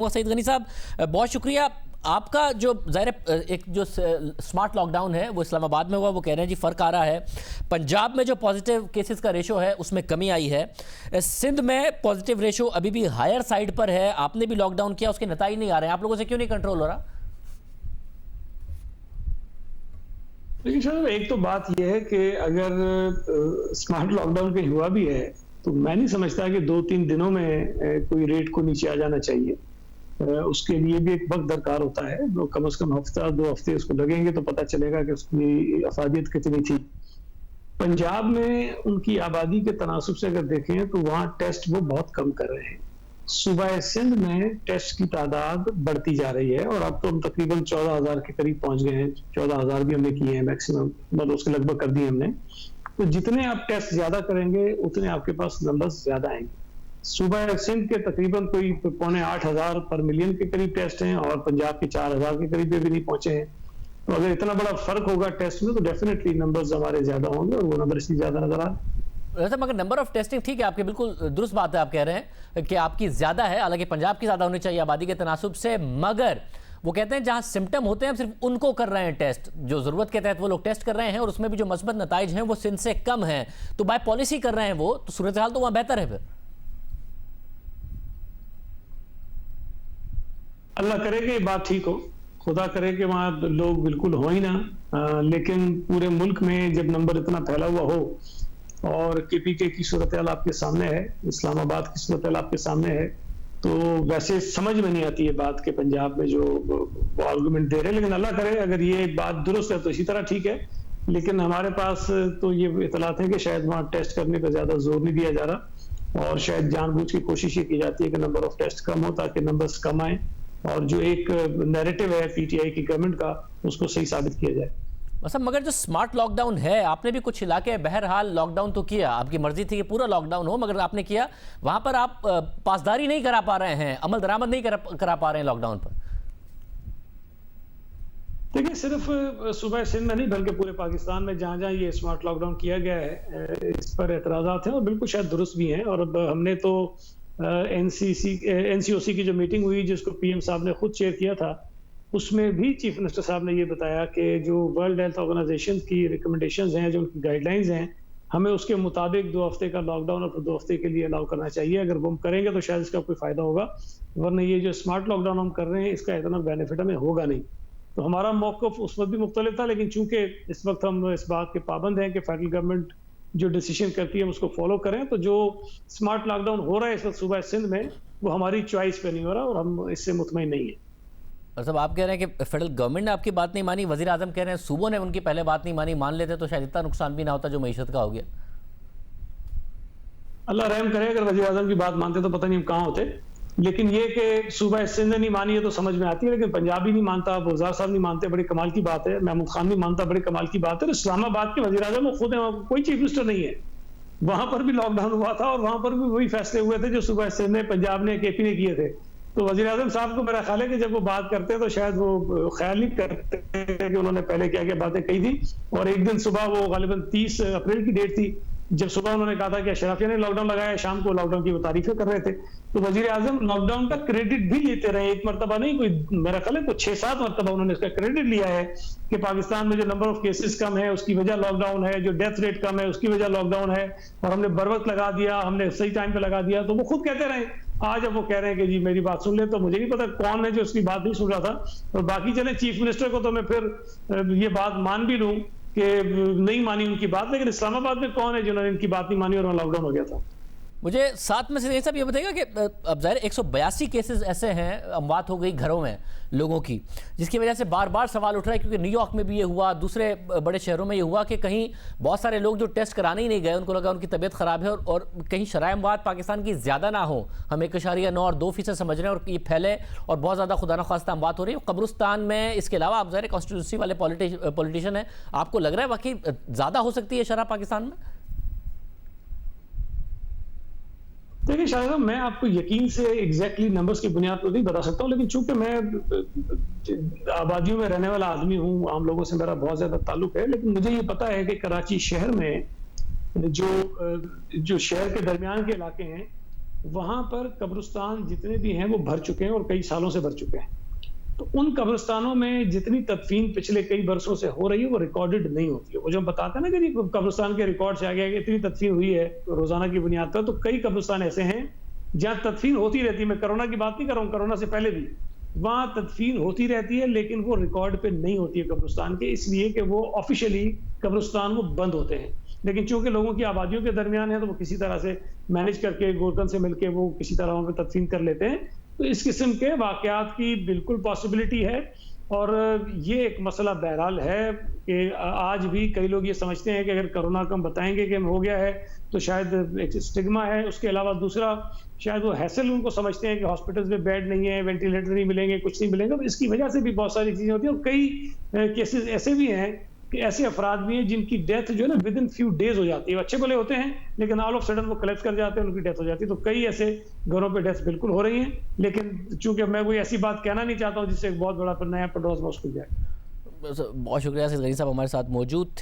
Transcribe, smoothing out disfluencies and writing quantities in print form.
सईद गनी साहब, बहुत शुक्रिया आपका। जो ज़ाहिर एक जो स्मार्ट लॉकडाउन है वो इस्लामाबाद में हुआ, वो कह रहे हैं जी फ़र्क आ रहा है। पंजाब में जो पॉजिटिव केसेस का रेशो है उसमें कमी आई है। सिंध में पॉजिटिव रेशो अभी भी हायर साइड पर है। आपने भी लॉकडाउन किया, उसके नतीजे नहीं आ रहे हैं। आप लोगों से क्यों नहीं कंट्रोल हो रहा? लेकिन सर एक तो बात यह है कि अगर स्मार्ट लॉकडाउन कहीं हुआ भी है तो मैं नहीं समझता कि 2-3 दिनों में कोई रेट को नीचे आ जाना चाहिए। उसके लिए भी एक वक्त दरकार होता है। कम से कम हफ्ता 2 हफ्ते उसको लगेंगे तो पता चलेगा कि उसकी अफादियत कितनी थी। पंजाब में उनकी आबादी के तनासुब से अगर देखें तो वहाँ टेस्ट वो बहुत कम कर रहे हैं। सूबा सिंध में टेस्ट की तादाद बढ़ती जा रही है और अब तो हम तकरीबन 14,000 के करीब पहुंच गए हैं। 14,000 भी हमने किए हैं मैक्सिमम, मतलब उसके लगभग कर दिए हमने। तो जितने आप टेस्ट ज्यादा करेंगे उतने आपके पास नंबर्स ज्यादा आएंगे। सूबा सिंध के तकरीबन कोई 7,500 पर मिलियन के करीब टेस्ट हैं और पंजाब के 4,000 के करीब भी नहीं पहुंचे हैं। तो अगर इतना बड़ा फर्क होगा टेस्ट में तो डेफिनेटली नंबर्स हमारे ज्यादा होंगे और वो नंबर इसलिए ज्यादा नजर आ रहे हैं। वैसे मगर नंबर ऑफ टेस्टिंग ठीक है, आपकी बिल्कुल दुरुस्त बात है। आप कह रहे हैं कि आपकी ज़्यादा है, हालांकि पंजाब की ज़्यादा होनी चाहिए आबादी के तनासुब से। मगर वो कहते हैं जहां सिम्टम होते हैं हम सिर्फ उनको कर रहे हैं टेस्ट, जो ज़रूरत के तहत वो लोग टेस्ट कर रहे हैं और उसमें भी जो मस्बत नताइज हैं वो सिंध से कम हैं। तो बाय पॉलिसी कर रहे हैं वो, तो सूरत हाल तो वहाँ बेहतर है। फिर अल्लाह करे कि बात ठीक हो, खुदा करे कि वहाँ लोग बिल्कुल हो ही ना। लेकिन पूरे मुल्क में जब नंबर इतना फैला हुआ हो और केपीके की सूरत हाल आपके सामने है, इस्लामाबाद की सूरत हाल आपके सामने है, तो वैसे समझ में नहीं आती है बात के पंजाब में जो वो आर्गूमेंट दे रहे हैं। लेकिन अल्लाह करे अगर ये बात दुरुस्त है तो इसी तरह ठीक है। लेकिन हमारे पास तो ये इतलात है कि शायद वहाँ टेस्ट करने पर ज्यादा जोर नहीं दिया जा रहा और शायद जानबूझ की कोशिश ये की जाती है कि नंबर ऑफ टेस्ट कम हो ताकि नंबर्स कम आए और जो एक नैरेटिव है पीटीआई की गवर्नमेंट का उसको सही साबित किया जाए। मतलब मगर जो स्मार्ट लॉकडाउन है, आपने भी कुछ इलाके बहरहाल लॉकडाउन तो किया, आपकी मर्जी थी कि पूरा लॉकडाउन हो, मगर आपने किया। वहां पर आप पासदारी नहीं करा पा रहे हैं, अमल दरामद नहीं करा पा रहे हैं लॉकडाउन पर। देखिए सिर्फ सूबा सिंध में नहीं बल्कि पूरे पाकिस्तान में जहां जहां ये स्मार्ट लॉकडाउन किया गया है इस पर एतराज़ात हैं और बिल्कुल शायद दुरुस्त भी हैं। और अब हमने तो एनसीओसी की जो मीटिंग हुई जिसको पीएम साहब ने खुद चेयर किया था, उसमें भी चीफ मिनिस्टर साहब ने ये बताया कि जो वर्ल्ड हेल्थ ऑर्गेनाइजेशन की रिकमेंडेशंस हैं, जो उनकी गाइडलाइंस हैं, हमें उसके मुताबिक 2 हफ्ते का लॉकडाउन और फिर 2 हफ्ते के लिए अलाउ करना चाहिए। अगर वो हम करेंगे तो शायद इसका कोई फायदा होगा, वरना ये जो स्मार्ट लॉकडाउन हम कर रहे हैं इसका इतना बेनिफिट हमें होगा नहीं। तो हमारा मौक़िफ़ उस वक्त भी मुख्तलिफ था, लेकिन चूंकि इस वक्त हम इस बात के पाबंद हैं कि फेडरल गवर्नमेंट जो डिसीजन करती है हम उसको फॉलो करें, तो जो स्मार्ट लॉकडाउन हो रहा है इस वक्त सूबा सिंध में वो हमारी चॉइस पे नहीं हो रहा और हम इससे मुतमईन नहीं है। और सब आप कह रहे हैं कि फेडरल गवर्नमेंट ने आपकी बात नहीं मानी, वजीर आजम कह रहे हैं सूबों ने उनकी पहले बात नहीं मानी, मान लेते तो शायद इतना नुकसान भी ना होता जो मईशत का हो गया। अल्लाह रहम करे, अगर वजीर आजम की बात मानते तो पता नहीं हम कहाँ होते। लेकिन ये कि सूबा सिंध ने नहीं मानी है तो समझ में आती है, लेकिन पंजाब भी नहीं मानता, वज़ार साहब नहीं मानते, बड़ी कमाल की बात है। महमूद खान नहीं मानता, बड़ी कमाल की बात है। तो इस्लामाबाद के वजीर आजम वो खुद है, कोई चीफ मिनिस्टर नहीं है। वहां पर भी लॉकडाउन हुआ था और वहां पर भी वही फैसले हुए थे जो सूबा सिंध ने, पंजाब ने, केपी ने किए थे। तो वजीर आजम साहब को मेरा ख्याल है कि जब वो बात करते हैं तो शायद वो ख्याल नहीं करते कि उन्होंने पहले क्या क्या बातें कही थी। और एक दिन सुबह वो गालिबन 30 अप्रैल की डेट थी जब सुबह उन्होंने कहा था कि अशराफिया ने लॉकडाउन लगाया, शाम को लॉकडाउन की वो तारीफें कर रहे थे। तो वजीर आजम लॉकडाउन का क्रेडिट भी लेते रहे, एक मरतबा नहीं, कोई मेरा ख्याल है 6-7 मरतबा उन्होंने इसका क्रेडिट लिया है कि पाकिस्तान में जो नंबर ऑफ केसेस कम है उसकी वजह लॉकडाउन है, जो डेथ रेट कम है उसकी वजह लॉकडाउन है और हमने बर वक्त लगा दिया, हमने सही टाइम पे लगा दिया। तो वो खुद कहते रहे। आज अब वो कह रहे हैं कि जी मेरी बात सुन ले, तो मुझे नहीं पता कौन है जो उसकी बात नहीं सुन रहा था। और बाकी चले चीफ मिनिस्टर को तो मैं फिर ये बात मान भी लूं कि नहीं मानी उनकी बात, लेकिन इस्लामाबाद में कौन है जिन्होंने इनकी बात नहीं मानी और लॉकडाउन हो गया था। मुझे साथ में से सब ये बताइएगा कि अब ज़ाहिर 182 केसेस ऐसे हैं, अमवात हो गई घरों में लोगों की, जिसकी वजह से बार बार सवाल उठ रहा है। क्योंकि न्यूयॉर्क में भी ये हुआ, दूसरे बड़े शहरों में ये हुआ कि कहीं बहुत सारे लोग जो टेस्ट कराने ही नहीं गए, उनको लगा उनकी तबीयत ख़राब है और कहीं शरह अमवात पाकिस्तान की ज़्यादा ना हो, हम 1.9 और 2% समझ रहे हैं और ये फैले और बहुत ज़्यादा खुदा न ख्वास्ता अमवात हो रही है कब्रिस्तान में। इसके अलावा आप ज़ाहिर कॉन्स्टिट्यूंसी वाले पॉलिटिशियन हैं, आपको लग रहा है वाकई ज़्यादा हो सकती है शरह पाकिस्तान में? देखिए शायद साहब, मैं आपको यकीन से एग्जैक्टली नंबर्स की बुनियाद पर नहीं बता सकता हूँ, लेकिन चूंकि मैं आबादियों में रहने वाला आदमी हूँ, आम लोगों से मेरा बहुत ज्यादा ताल्लुक है, लेकिन मुझे ये पता है कि कराची शहर में जो शहर के दरमियान के इलाके हैं वहां पर कब्रिस्तान जितने भी हैं वो भर चुके हैं और कई सालों से भर चुके हैं। तो उन कब्रिस्तानों में जितनी तदफीन पिछले कई बरसों से हो रही है वो रिकॉर्डेड नहीं होती है। वो जो हम बताते हैं ना कि कब्रिस्तान के रिकॉर्ड से आ गया कि इतनी तदफीन हुई है रोजाना की बुनियाद पर, तो कई कब्रिस्तान ऐसे हैं जहां तदफीन होती रहती है। मैं कोरोना की बात नहीं कर रहा हूँ, कोरोना से पहले भी वहां तदफीन होती रहती है, लेकिन वो रिकॉर्ड पे नहीं होती है कब्रिस्तान के, इसलिए कि वो ऑफिशियली कब्रिस्तान वो बंद होते हैं। लेकिन चूंकि लोगों की आबादियों के दरमियान है तो वो किसी तरह से मैनेज करके गोरकन से मिलके वो किसी तरह वहां पे तदफीन कर लेते हैं। तो इस किस्म के वाकयात की बिल्कुल पॉसिबिलिटी है। और ये एक मसला बहरहाल है कि आज भी कई लोग ये समझते हैं कि अगर कोरोना को हम बताएंगे कि हो गया है तो शायद एक स्टिग्मा है। उसके अलावा दूसरा शायद वो हैसल उनको समझते हैं कि हॉस्पिटल्स में बेड नहीं है, वेंटिलेटर नहीं मिलेंगे, कुछ नहीं मिलेंगे। तो इसकी वजह से भी बहुत सारी चीजें होती हैं। और कई केसेस ऐसे भी हैं कि ऐसे अफराद भी हैं जिनकी डेथ जो है ना विद इन फ्यू डेज हो जाती है। अच्छे भले होते हैं लेकिन ऑल ऑफ सडन वो कोलैप्स कर जाते हैं, उनकी डेथ हो जाती है। तो कई ऐसे घरों पे डेथ बिल्कुल हो रही हैं, लेकिन चूंकि मैं कोई ऐसी बात कहना नहीं चाहता हूँ जिससे एक बहुत बड़ा नया पेट्रोल खुल जाए। बहुत शुक्रिया, गनी साहब हमारे साथ मौजूद थे।